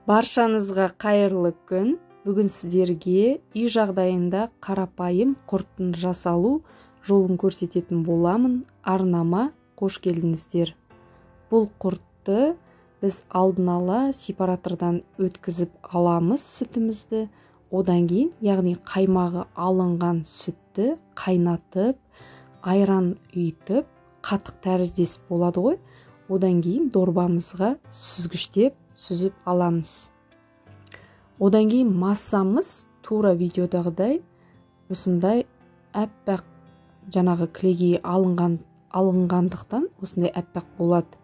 Баршаңызға қайырлы күн. Бүгін сіздерге үй жағдайында қарапайым құрттың жасалу жолын көрсететін боламын. Арнама қош келдіңіздер. Бұл құртты біз алдын ала сепаратордан өткізіп аламыз сүтімізді. Одан кейін, яғни қаймағы алынған сүтті қайнатып, айран үйтіп, қатық тәріздес болады ғой. Одан кейін дорбамызға сүзгіштеп сүзіп аламыз. Одан кейін массамыз тура видеодағыдай осындай әппақ жаңағы кілегей алынғандықтан осындай әппақ болады.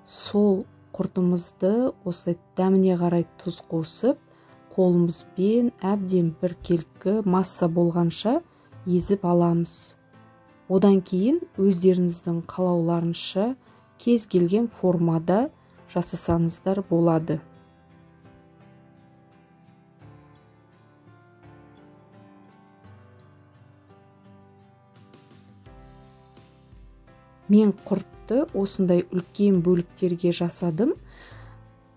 Сол құртымызды осылай дәміне қарай тұз қосып, қолымызбен әбден бір келкі масса болғанша езіп аламыз. Одан кейін өздеріңіздің қалауларынша кез келген формада жасасаңыздар болады. Мен құртты осындай үлкен бөліктерге жасадым.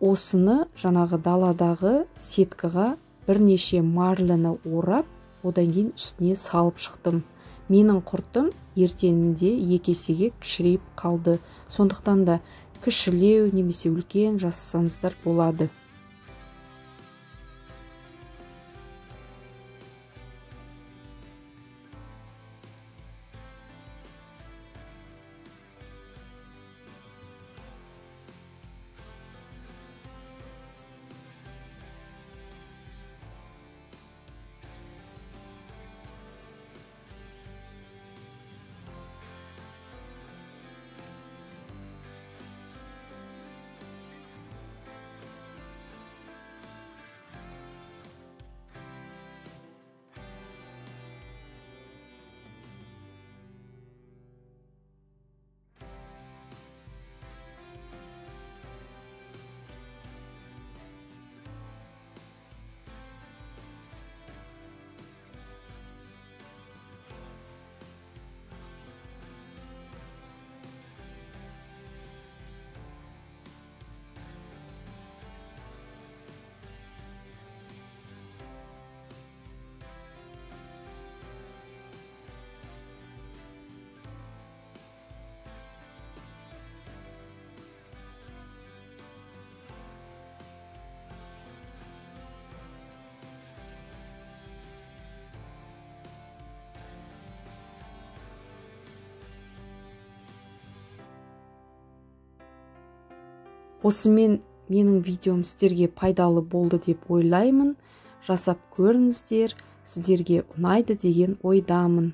Осыны жаңағы даладағы сеткаға бірнеше марліні орап, одан кейін үстіне салып шықтым. Менің құртым ертеңінде екі есеге кішірейіп қалды. Сондықтан да кішілеу немесе үлкен жасасаңыздар болады. Осымен менің видеом сіздерге пайдалы болды деп ойлаймын. Жасап көріңіздер, сіздерге ұнайды деген ойдамын.